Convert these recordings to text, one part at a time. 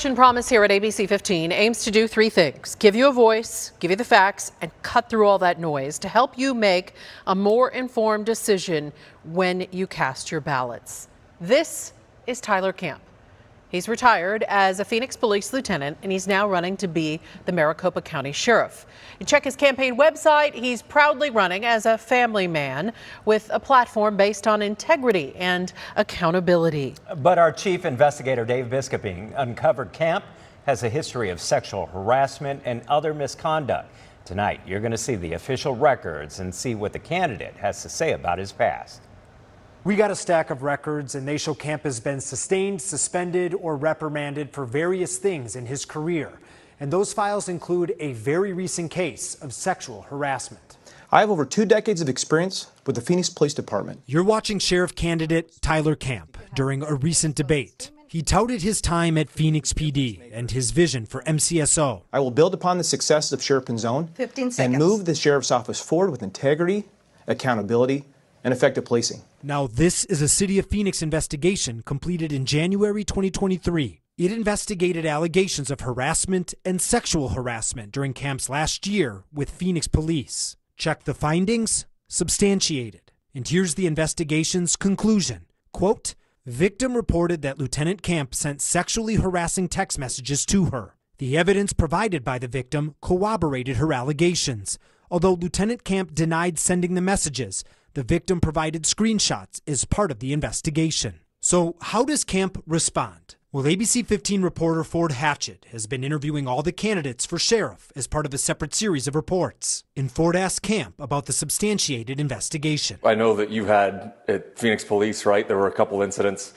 Action Promise here at ABC 15 aims to do three things: give you a voice, give you the facts, and cut through all that noise to help you make a more informed decision when you cast your ballots. This is Tyler Kamp. He's retired as a Phoenix police lieutenant, and he's now running to be the Maricopa County sheriff. You check his campaign website, he's proudly running as a family man with a platform based on integrity and accountability. But our chief investigator, Dave Biskuping, uncovered Kamp has a history of sexual harassment and other misconduct. Tonight, you're going to see the official records and see what the candidate has to say about his past. We got a stack of records, and they show Kamp has been sustained, suspended, or reprimanded for various things in his career. And those files include a very recent case of sexual harassment. I have over 2 decades of experience with the Phoenix Police Department. You're watching sheriff candidate Tyler Kamp during a recent debate. He touted his time at Phoenix PD and his vision for MCSO. I will build upon the success of Sheriff Pinzone and move the sheriff's office forward with integrity, accountability, and effective policing. Now, this is a City of Phoenix investigation completed in January 2023. It investigated allegations of harassment and sexual harassment during Kamp's last year with Phoenix police. Check the findings, substantiated. And here's the investigation's conclusion. Quote, victim reported that Lieutenant Kamp sent sexually harassing text messages to her. The evidence provided by the victim corroborated her allegations. Although Lieutenant Kamp denied sending the messages, the victim provided screenshots as part of the investigation. So how does Kamp respond? Well, ABC 15 reporter Ford Hatchett has been interviewing all the candidates for sheriff as part of a separate series of reports. And Ford asked Kamp about the substantiated investigation. I know that you had at Phoenix Police, right? There were a couple incidents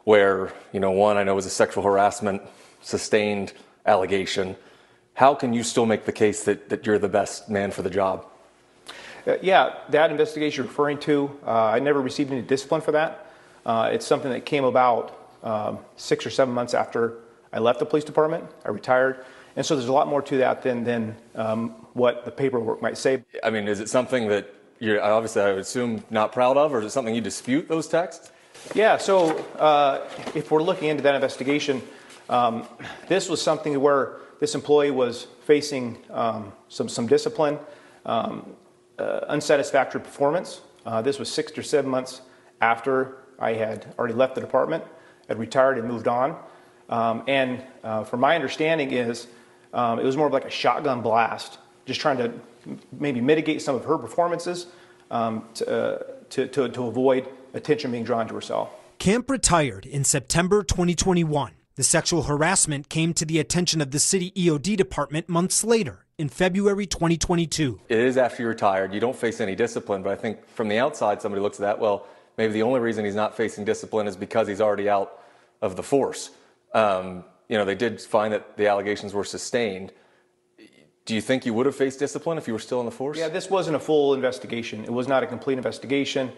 where, one I know was a sexual harassment, sustained allegation. How can you still make the case that you're the best man for the job? Yeah, that investigation you're referring to, I never received any discipline for that. It's something that came about 6 or 7 months after I left the police department. I retired. And so there's a lot more to that than what the paperwork might say. I mean, is it something that you're obviously, I would assume, not proud of, or is it something you dispute, those texts? Yeah, so if we're looking into that investigation, this was something where this employee was facing some discipline. Unsatisfactory performance. This was 6 or 7 months after I had already left the department, had retired and moved on. From my understanding is it was more of like a shotgun blast, just trying to maybe mitigate some of her performances to avoid attention being drawn to herself. Kamp retired in September 2021. The sexual harassment came to the attention of the city EOD department months later, in February 2022. It is after you're retired. You don't face any discipline, but I think from the outside, somebody looks at that, well, maybe the only reason he's not facing discipline is because he's already out of the force. They did find that the allegations were sustained. Do you think you would have faced discipline if you were still in the force? Yeah, this wasn't a full investigation. It was not a complete investigation.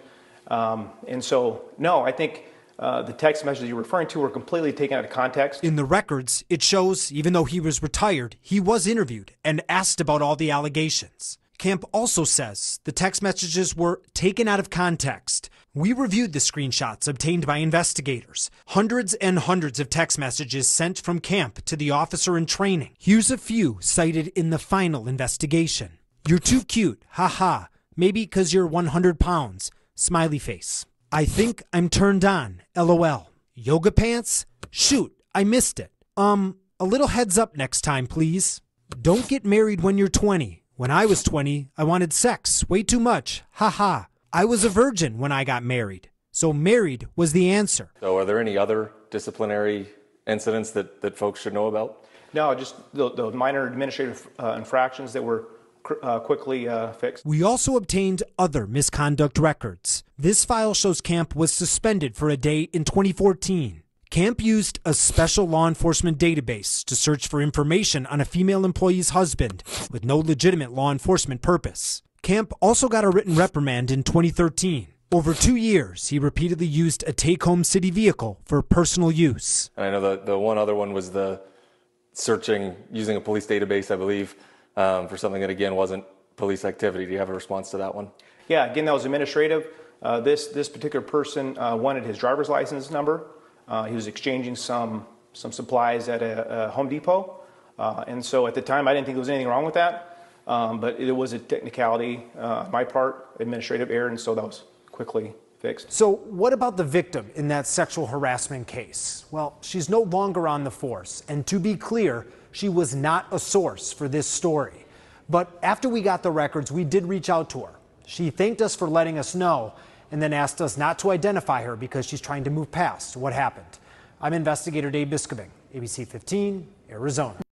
And so, no, I think the text messages you're referring to were completely taken out of context. In the records, it shows even though he was retired, he was interviewed and asked about all the allegations. Kamp also says the text messages were taken out of context. We reviewed the screenshots obtained by investigators. Hundreds and hundreds of text messages sent from Kamp to the officer in training. Here's a few cited in the final investigation. You're too cute, haha. Maybe 'cause you're 100 pounds. Smiley face. I think I'm turned on, LOL. Yoga pants? Shoot, I missed it. A little heads up next time, please. Don't get married when you're 20. When I was 20, I wanted sex way too much. Haha. I was a virgin when I got married. So married was the answer. So are there any other disciplinary incidents that folks should know about? No, just the minor administrative infractions that were quickly fixed. We also obtained other misconduct records. This file shows Kamp was suspended for a day in 2014. Kamp used a special law enforcement database to search for information on a female employee's husband with no legitimate law enforcement purpose. Kamp also got a written reprimand in 2013. Over 2 years, he repeatedly used a take-home city vehicle for personal use. And I know the one other one was the searching, using a police database, I believe, for something that, again, wasn't police activity. Do you have a response to that one? Yeah, again, that was administrative. This particular person wanted his driver's license number. He was exchanging some supplies at a Home Depot. And so at the time, I didn't think there was anything wrong with that. But it was a technicality on my part, administrative error, and so that was quickly fixed. So what about the victim in that sexual harassment case? Well, she's no longer on the force. And to be clear, she was not a source for this story. But after we got the records, we did reach out to her. She thanked us for letting us know and then asked us not to identify her because she's trying to move past what happened. I'm investigator Dave Biscobing, ABC 15, Arizona.